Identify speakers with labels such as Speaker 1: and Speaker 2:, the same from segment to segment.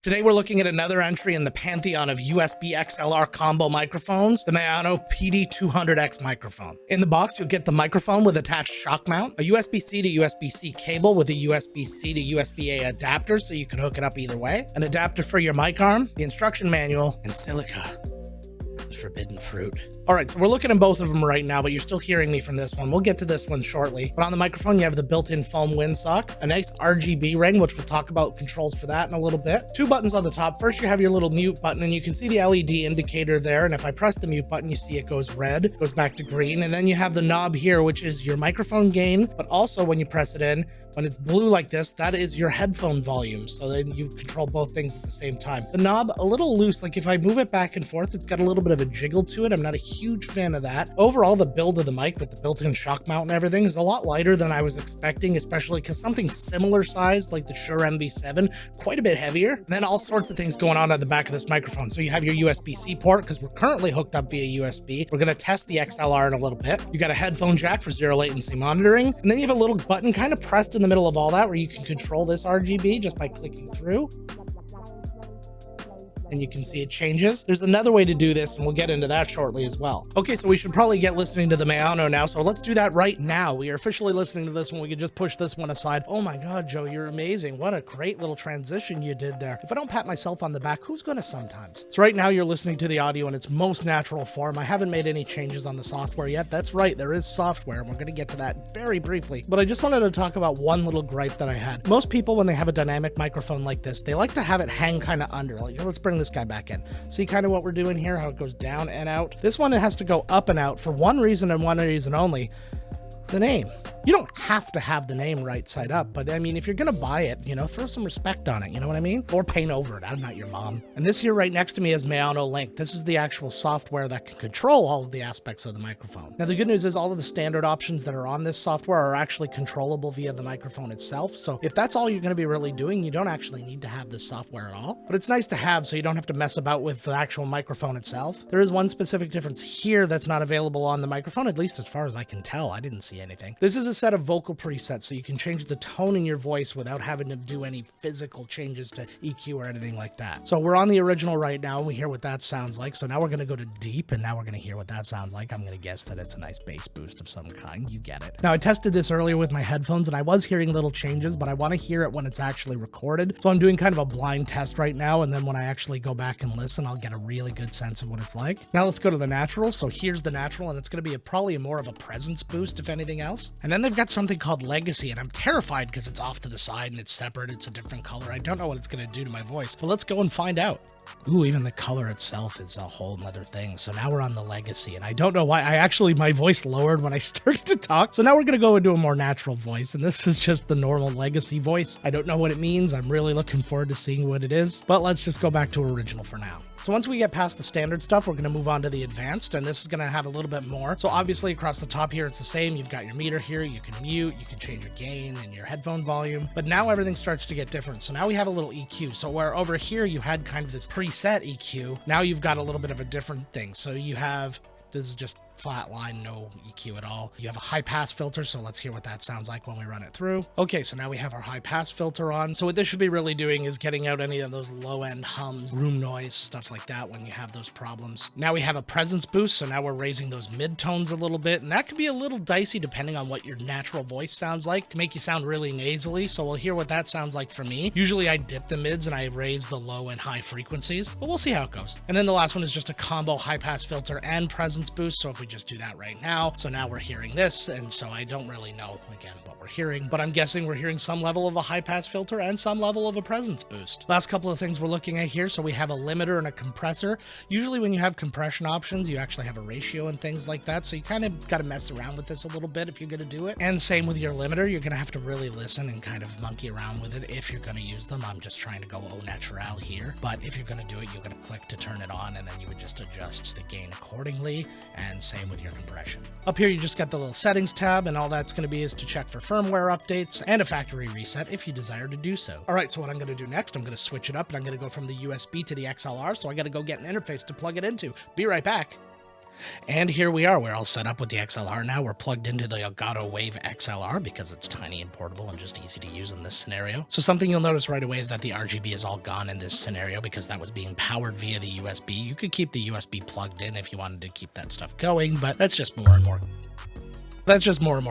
Speaker 1: Today we're looking at another entry in the pantheon of USB XLR combo microphones, the Maono PD200X microphone. In the box, you'll get the microphone with attached shock mount, a USB-C to USB-C cable with a USB-C to USB-A adapter so you can hook it up either way, an adapter for your mic arm, the instruction manual, and silica, the forbidden fruit. All right, so we're looking at both of them right now, but you're still hearing me from this one. We'll get to this one shortly. But on the microphone, you have the built-in foam windsock, a nice RGB ring, which we'll talk about controls for that in a little bit. Two buttons on the top. First, you have your little mute button, and you can see the LED indicator there. And if I press the mute button, you see it goes red, goes back to green. And then you have the knob here, which is your microphone gain. But also when you press it in, when it's blue like this, that is your headphone volume. So then you control both things at the same time. The knob, a little loose. Like if I move it back and forth, it's got a little bit of a jiggle to it. I'm not a huge fan of that. Overall, the build of the mic with the built-in shock mount and everything is a lot lighter than I was expecting, especially because something similar sized like the Shure MV7, quite a bit heavier. And then all sorts of things going on at the back of this microphone. So you have your USB-C port because we're currently hooked up via USB. We're going to test the XLR in a little bit. You got a headphone jack for zero latency monitoring. And then you have a little button kind of pressed in the middle of all that where you can control this RGB just by clicking through. And you can see it changes. There's another way to do this, and we'll get into that shortly as well. Okay, so we should probably get listening to the Maono now, so let's do that right now. We are officially listening to this one. We can just push this one aside. Oh my God, Joe, you're amazing. What a great little transition you did there. If I don't pat myself on the back, who's gonna sometimes? So right now you're listening to the audio in its most natural form. I haven't made any changes on the software yet. That's right, there is software, and we're gonna get to that very briefly. But I just wanted to talk about one little gripe that I had. Most people, when they have a dynamic microphone like this, they like to have it hang kind of under. Like, let's bring this guy back in. See kind of what we're doing here, how it goes down and out. This one, it has to go up and out for one reason and one reason only: the name. You don't have to have the name right side up, but I mean, if you're gonna buy it, you know, throw some respect on it, you know what I mean? Or paint over it. I'm not your mom. And this here right next to me is Maono Link. This is the actual software that can control all of the aspects of the microphone. Now, the good news is all of the standard options that are on this software are actually controllable via the microphone itself. So if that's all you're gonna be really doing, you don't actually need to have this software at all. But it's nice to have so you don't have to mess about with the actual microphone itself. There is one specific difference here that's not available on the microphone, at least as far as I can tell. I didn't see anything. This is a set of vocal presets, so you can change the tone in your voice without having to do any physical changes to EQ or anything like that. So we're on the original right now, and we hear what that sounds like. So now we're going to go to deep, and now we're going to hear what that sounds like. I'm going to guess that it's a nice bass boost of some kind. You get it. Now, I tested this earlier with my headphones, and I was hearing little changes, but I want to hear it when it's actually recorded. So I'm doing kind of a blind test right now, and then when I actually go back and listen, I'll get a really good sense of what it's like. Now let's go to the natural. So here's the natural, and it's going to be probably more of a presence boost, if anything else. And then they've got something called Legacy, and I'm terrified because it's off to the side and it's separate. It's a different color. I don't know what it's going to do to my voice, but let's go and find out. Ooh, even the color itself is a whole nother thing. So now we're on the Legacy, and I don't know why my voice lowered when I started to talk. So now we're going to go into a more natural voice, and this is just the normal Legacy voice. I don't know what it means. I'm really looking forward to seeing what it is, but let's just go back to original for now. So once we get past the standard stuff, we're going to move on to the advanced, and this is going to have a little bit more. So obviously across the top here, it's the same. You've got your meter here. You can mute, you can change your gain and your headphone volume, but now everything starts to get different. So now we have a little EQ. So where over here you had kind of this preset EQ, now you've got a little bit of a different thing. So you have, this is just flat line, no EQ at all. You have a high pass filter, so let's hear what that sounds like when we run it through. Okay, so now we have our high pass filter on. So what this should be really doing is getting out any of those low end hums, room noise, stuff like that when you have those problems. Now we have a presence boost, so now we're raising those mid tones a little bit, and that could be a little dicey depending on what your natural voice sounds like. It can make you sound really nasally, so we'll hear what that sounds like for me. Usually I dip the mids and I raise the low and high frequencies, but we'll see how it goes. And then the last one is just a combo high pass filter and presence boost. So if we just do that right now, so now we're hearing this, and so I don't really know again what we're hearing, but I'm guessing we're hearing some level of a high pass filter and some level of a presence boost. Last couple of things we're looking at here, so we have a limiter and a compressor. Usually when you have compression options, you actually have a ratio and things like that, so you kind of got to mess around with this a little bit if you're going to do it. And same with your limiter, you're going to have to really listen and kind of monkey around with it if you're going to use them. I'm just trying to go au naturel here, but if you're going to do it, you're going to click to turn it on, and then you would just adjust the gain accordingly, and same with your compression. Up here, you just got the little settings tab, and all that's going to be is to check for firmware updates and a factory reset if you desire to do so. All right, so what I'm going to do next, I'm going to switch it up, and I'm going to go from the USB to the XLR, so I got to go get an interface to plug it into. Be right back. And here we are. We're all set up with the XLR now. We're plugged into the Elgato Wave XLR because it's tiny and portable and just easy to use in this scenario. So something you'll notice right away is that the RGB is all gone in this scenario because that was being powered via the USB. You could keep the USB plugged in if you wanted to keep that stuff going, but that's just more and more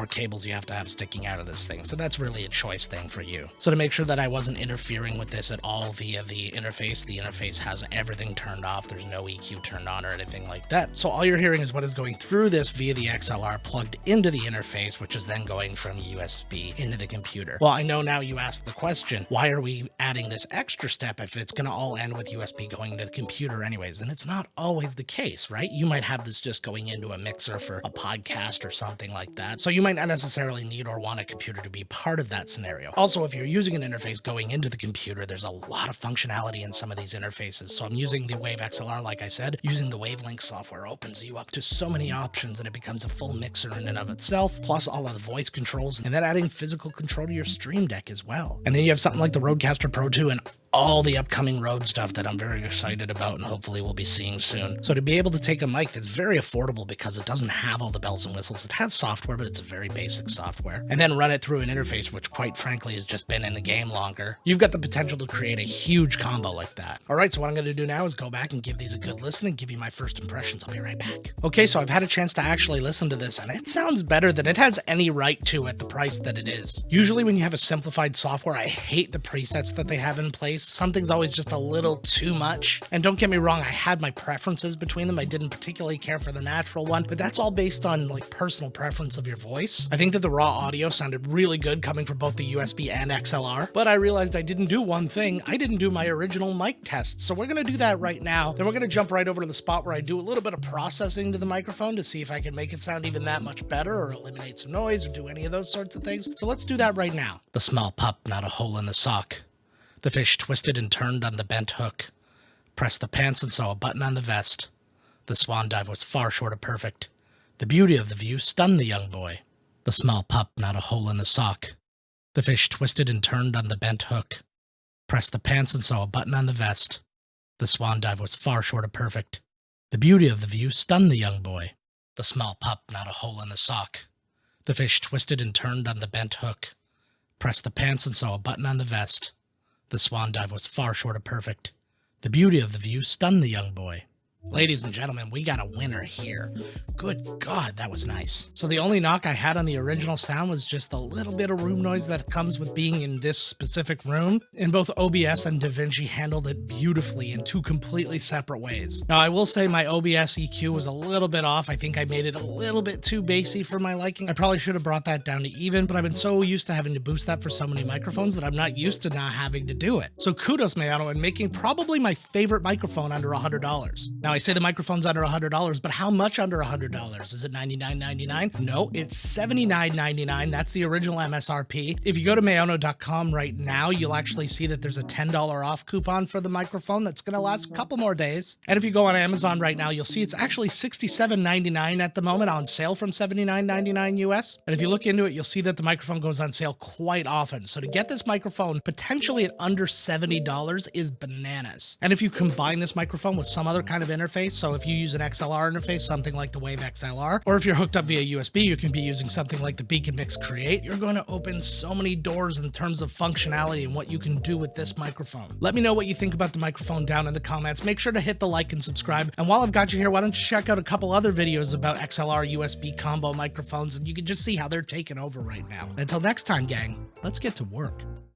Speaker 1: cables you have to have sticking out of this thing. So that's really a choice thing for you. So to make sure that I wasn't interfering with this at all via the interface has everything turned off. There's no EQ turned on or anything like that. So all you're hearing is what is going through this via the XLR plugged into the interface, which is then going from USB into the computer. Well, I know now you asked the question, why are we adding this extra step if it's going to all end with USB going to the computer anyways? And it's not always the case, right? You might have this just going into a mixer for a podcast or something like that. So you might not necessarily need or want a computer to be part of that scenario. Also, if you're using an interface going into the computer, there's a lot of functionality in some of these interfaces. So I'm using the Wave XLR, like I said. Using the Wavelink software opens you up to so many options and it becomes a full mixer in and of itself, plus all of the voice controls, and then adding physical control to your Stream Deck as well. And then you have something like the Rodecaster Pro 2 and all the upcoming Rode stuff that I'm very excited about and hopefully we'll be seeing soon. So to be able to take a mic that's very affordable because it doesn't have all the bells and whistles, it has software, but it's a very basic software, and then run it through an interface which quite frankly has just been in the game longer, you've got the potential to create a huge combo like that. Alright, so what I'm going to do now is go back and give these a good listen and give you my first impressions. I'll be right back. Okay, so I've had a chance to actually listen to this and it sounds better than it has any right to at the price that it is. Usually when you have a simplified software, I hate the presets that they have in place. Something's always just a little too much. And don't get me wrong, I had my preferences between them. I didn't particularly care for the natural one, but that's all based on like personal preference of your voice. I think that the raw audio sounded really good coming from both the USB and XLR, but I realized I didn't do one thing. I didn't do my original mic test. So we're going to do that right now. Then we're going to jump right over to the spot where I do a little bit of processing to the microphone to see if I can make it sound even that much better or eliminate some noise or do any of those sorts of things. So let's do that right now. The small pup, not a hole in the sock. The fish twisted and turned on the bent hook. Pressed the pants and saw a button on the vest. The swan dive was far short of perfect. The beauty of the view stunned the young boy. The small pup, not a hole in the sock. The fish twisted and turned on the bent hook. Pressed the pants and saw a button on the vest. The swan dive was far short of perfect. The beauty of the view stunned the young boy. The small pup, not a hole in the sock. The fish twisted and turned on the bent hook. Pressed the pants and saw a button on the vest. The swan dive was far short of perfect. The beauty of the view stunned the young boy. Ladies and gentlemen, we got a winner here. Good God, that was nice. So the only knock I had on the original sound was just a little bit of room noise that comes with being in this specific room. And both OBS and DaVinci handled it beautifully in two completely separate ways. Now, I will say my OBS EQ was a little bit off. I think I made it a little bit too bassy for my liking. I probably should have brought that down to even, but I've been so used to having to boost that for so many microphones that I'm not used to not having to do it. So kudos, Maono, in making probably my favorite microphone under $100. Now, I say the microphone's under $100, but how much under $100? Is it $99.99? No, it's $79.99. That's the original MSRP. If you go to Maono.com right now, you'll actually see that there's a $10 off coupon for the microphone that's going to last a couple more days. And if you go on Amazon right now, you'll see it's actually $67.99 at the moment, on sale from $79.99 US. And if you look into it, you'll see that the microphone goes on sale quite often. So to get this microphone potentially at under $70 is bananas. And if you combine this microphone with some other kind of interface, so if you use an XLR interface, something like the Wave XLR, or if you're hooked up via USB, you can be using something like the Beacon Mix Create, you're going to open so many doors in terms of functionality and what you can do with this microphone. Let me know what you think about the microphone down in the comments. Make sure to hit the like and subscribe. And while I've got you here, why don't you check out a couple other videos about XLR USB combo microphones, and you can just see how they're taking over right now. Until next time, gang, let's get to work.